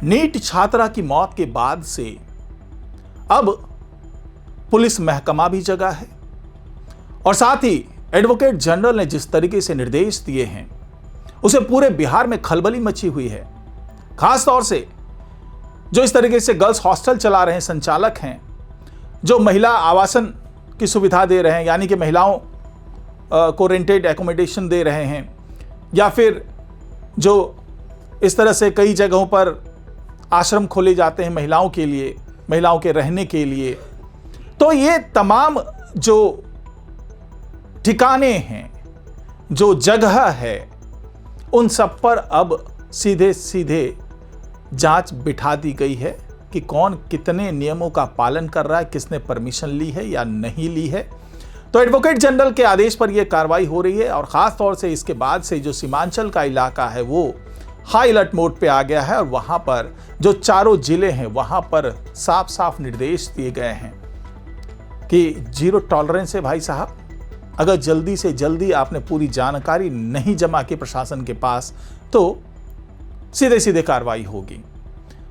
NEET छात्रा की मौत के बाद से अब पुलिस महकमा भी जगा है और साथ ही एडवोकेट जनरल ने जिस तरीके से निर्देश दिए हैं उसे पूरे बिहार में खलबली मची हुई है। खास तौर से जो इस तरीके से गर्ल्स हॉस्टल चला रहे हैं संचालक हैं, जो महिला आवासन की सुविधा दे रहे हैं, यानी कि महिलाओं को रेंटेड एकोमोडेशन दे रहे हैं, या फिर जो इस तरह से कई जगहों पर आश्रम खोले जाते हैं महिलाओं के लिए, महिलाओं के रहने के लिए, तो ये तमाम जो ठिकाने हैं, जो जगह है, उन सब पर अब सीधे सीधे जांच बिठा दी गई है कि कौन कितने नियमों का पालन कर रहा है, किसने परमिशन ली है या नहीं ली है। तो एडवोकेट जनरल के आदेश पर यह कार्रवाई हो रही है और खास तौर से इसके बाद से जो सीमांचल का इलाका है वो हाई अलर्ट मोड पे आ गया है और वहां पर जो चारों जिले हैं वहां पर साफ साफ निर्देश दिए गए हैं कि जीरो टॉलरेंस है भाई साहब। अगर जल्दी से जल्दी आपने पूरी जानकारी नहीं जमा की प्रशासन के पास तो सीधे सीधे कार्रवाई होगी।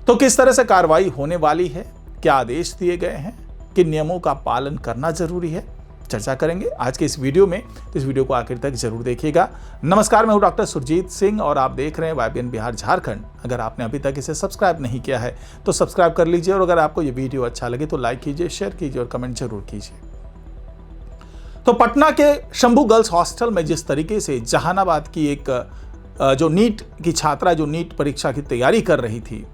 तो किस तरह से कार्रवाई होने वाली है, क्या आदेश दिए गए हैं, किन नियमों का पालन करना जरूरी है, चर्चा करेंगे आज के इस वीडियो में। तो इस वीडियो को आखिर तक जरूर देखिएगा। नमस्कार, मैं हूं डॉक्टर सुरजीत सिंह और आप देख रहे हैं वाईबीएन बिहार झारखंड। अगर आपने अभी तक इसे सब्सक्राइब नहीं किया है तो सब्सक्राइब कर लीजिए और अगर आपको यह वीडियो अच्छा लगे तो लाइक कीजिए, शेयर कीजिए और कमेंट जरूर कीजिए। तो पटना के शंभू गर्ल्स हॉस्टल में जिस तरीके से जहानाबाद की एक जो नीट की छात्रा जो नीट परीक्षा की तैयारी कर रही थी,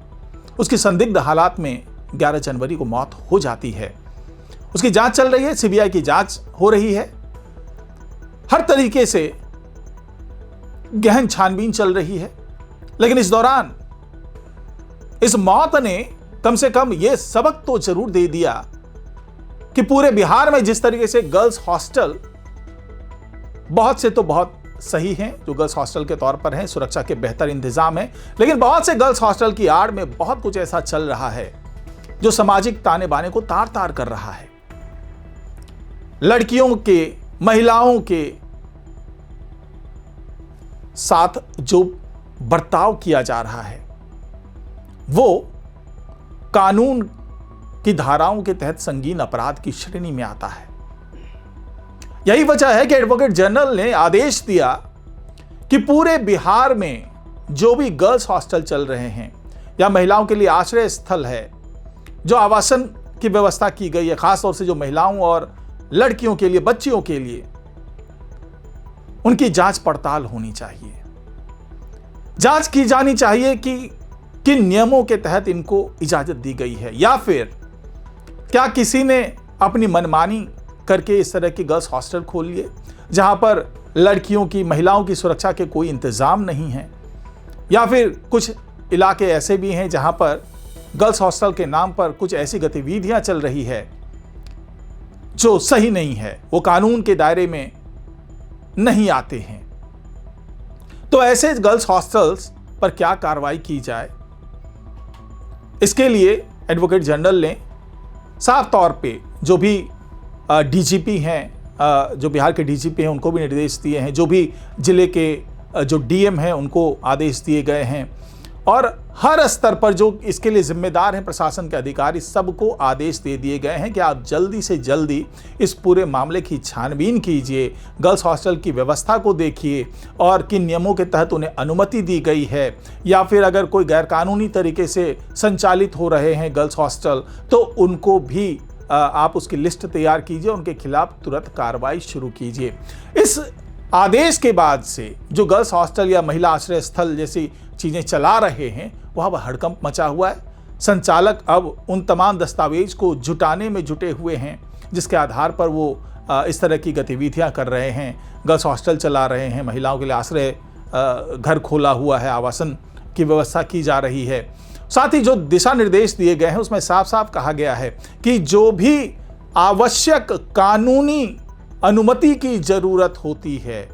उसकी संदिग्ध हालात में 11 जनवरी को मौत हो जाती है। उसकी जांच चल रही है, सीबीआई की जांच हो रही है, हर तरीके से गहन छानबीन चल रही है। लेकिन इस दौरान इस मौत ने कम से कम यह सबक तो जरूर दे दिया कि पूरे बिहार में जिस तरीके से गर्ल्स हॉस्टल बहुत से तो बहुत सही हैं, जो गर्ल्स हॉस्टल के तौर पर हैं, सुरक्षा के बेहतर इंतजाम है, लेकिन बहुत से गर्ल्स हॉस्टल की आड़ में बहुत कुछ ऐसा चल रहा है जो सामाजिक ताने बाने को तार तार कर रहा है। लड़कियों के, महिलाओं के साथ जो बर्ताव किया जा रहा है वो कानून की धाराओं के तहत संगीन अपराध की श्रेणी में आता है। यही वजह है कि एडवोकेट जनरल ने आदेश दिया कि पूरे बिहार में जो भी गर्ल्स हॉस्टल चल रहे हैं या महिलाओं के लिए आश्रय स्थल है, जो आवासन की व्यवस्था की गई है, खासतौर से जो महिलाओं और लड़कियों के लिए, बच्चियों के लिए, उनकी जांच पड़ताल होनी चाहिए। जांच की जानी चाहिए कि किन नियमों के तहत इनको इजाजत दी गई है, या फिर क्या किसी ने अपनी मनमानी करके इस तरह की गर्ल्स हॉस्टल खोल लिए जहां पर लड़कियों की, महिलाओं की सुरक्षा के कोई इंतजाम नहीं है, या फिर कुछ इलाके ऐसे भी हैं जहां पर गर्ल्स हॉस्टल के नाम पर कुछ ऐसी गतिविधियां चल रही है जो सही नहीं है, वो कानून के दायरे में नहीं आते हैं। तो ऐसे गर्ल्स हॉस्टल्स पर क्या कार्रवाई की जाए, इसके लिए एडवोकेट जनरल ने साफ तौर पे जो भी डीजीपी हैं, जो बिहार के डीजीपी हैं, उनको भी निर्देश दिए हैं, जो भी जिले के जो डीएम हैं उनको आदेश दिए गए हैं, और हर स्तर पर जो इसके लिए जिम्मेदार हैं प्रशासन के अधिकारी, सबको आदेश दे दिए गए हैं कि आप जल्दी से जल्दी इस पूरे मामले की छानबीन कीजिए, गर्ल्स हॉस्टल की व्यवस्था को देखिए और किन नियमों के तहत उन्हें अनुमति दी गई है, या फिर अगर कोई गैरकानूनी तरीके से संचालित हो रहे हैं गर्ल्स हॉस्टल तो उनको भी आप उसकी लिस्ट तैयार कीजिए, उनके खिलाफ तुरंत कार्रवाई शुरू कीजिए। इस आदेश के बाद से जो गर्ल्स हॉस्टल या महिला आश्रय स्थल जैसी चीजें चला रहे हैं वहां पर हड़कंप मचा हुआ है। संचालक अब उन तमाम दस्तावेज को जुटाने में जुटे हुए हैं जिसके आधार पर वो इस तरह की गतिविधियां कर रहे हैं, गर्ल्स हॉस्टल चला रहे हैं, महिलाओं के लिए आश्रय घर खोला हुआ है, आवासन की व्यवस्था की जा रही है। साथ ही जो दिशा निर्देश दिए गए हैं उसमें साफ साफ कहा गया है कि जो भी आवश्यक कानूनी अनुमति की जरूरत होती है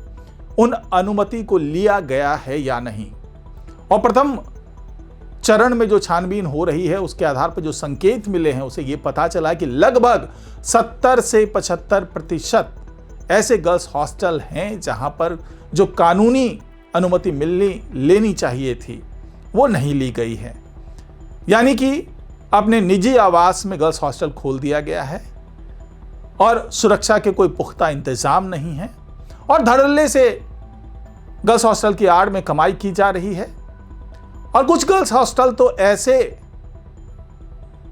उन अनुमति को लिया गया है या नहीं। और प्रथम चरण में जो छानबीन हो रही है उसके आधार पर जो संकेत मिले हैं उसे ये पता चला कि लगभग 70 से 75% ऐसे गर्ल्स हॉस्टल हैं जहां पर जो कानूनी अनुमति लेनी चाहिए थी वो नहीं ली गई है। यानी कि अपने निजी आवास में गर्ल्स हॉस्टल खोल दिया गया है और सुरक्षा के कोई पुख्ता इंतजाम नहीं है और धड़ल्ले से गर्ल्स हॉस्टल की आड़ में कमाई की जा रही है। और कुछ गर्ल्स हॉस्टल तो ऐसे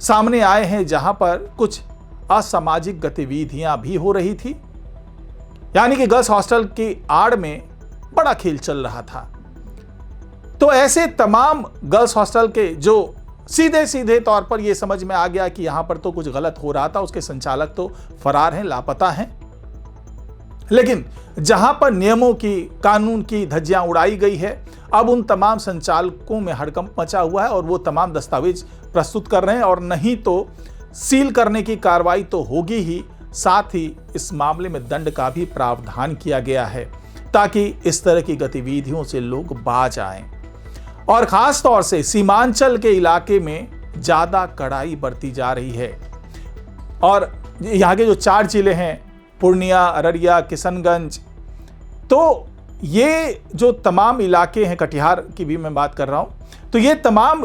सामने आए हैं जहां पर कुछ असामाजिक गतिविधियां भी हो रही थी, यानी कि गर्ल्स हॉस्टल की आड़ में बड़ा खेल चल रहा था। तो ऐसे तमाम गर्ल्स हॉस्टल के जो सीधे सीधे तौर पर यह समझ में आ गया कि यहां पर तो कुछ गलत हो रहा था, उसके संचालक तो फरार हैं, लापता हैं। लेकिन जहां पर नियमों की, कानून की धज्जियां उड़ाई गई है, अब उन तमाम संचालकों में हड़कंप मचा हुआ है और वो तमाम दस्तावेज प्रस्तुत कर रहे हैं और नहीं तो सील करने की कार्रवाई तो होगी ही, साथ ही इस मामले में दंड का भी प्रावधान किया गया है ताकि इस तरह की गतिविधियों से लोग बाज आएं। और खास तौर से सीमांचल के इलाके में ज्यादा कड़ाई बरती जा रही है और यहाँ के जो 4 जिले हैं, पूर्णिया, अररिया, किशनगंज, तो ये जो तमाम इलाके हैं, कटिहार की भी मैं बात कर रहा हूं, तो ये तमाम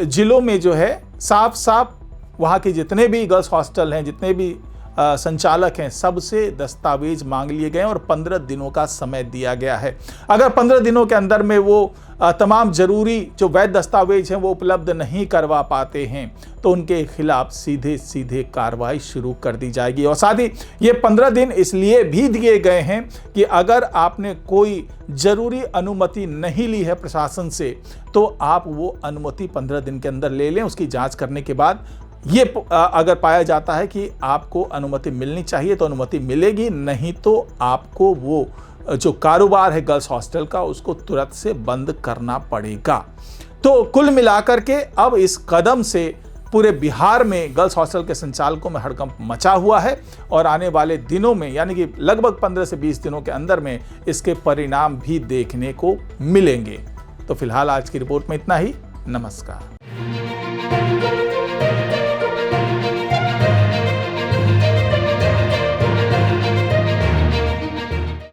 जिलों में जो है साफ साफ वहाँ के जितने भी गर्ल्स हॉस्टल हैं, जितने भी संचालक हैं, सबसे दस्तावेज मांग लिए गए और 15 दिनों का समय दिया गया है। अगर 15 दिनों के अंदर में वो तमाम जरूरी जो वैध दस्तावेज हैं वो उपलब्ध नहीं करवा पाते हैं तो उनके खिलाफ सीधे सीधे कार्रवाई शुरू कर दी जाएगी। और साथ ही ये 15 दिन इसलिए भी दिए गए हैं कि अगर आपने कोई जरूरी अनुमति नहीं ली है प्रशासन से तो आप वो अनुमति 15 दिन के अंदर ले लें। उसकी जांच करने के बाद ये अगर पाया जाता है कि आपको अनुमति मिलनी चाहिए तो अनुमति मिलेगी, नहीं तो आपको वो जो कारोबार है गर्ल्स हॉस्टल का उसको तुरंत से बंद करना पड़ेगा। तो कुल मिलाकर के अब इस कदम से पूरे बिहार में गर्ल्स हॉस्टल के संचालकों में हड़कंप मचा हुआ है और आने वाले दिनों में, यानी कि लगभग 15 से 20 दिनों के अंदर में इसके परिणाम भी देखने को मिलेंगे। तो फिलहाल आज की रिपोर्ट में इतना ही। नमस्कार।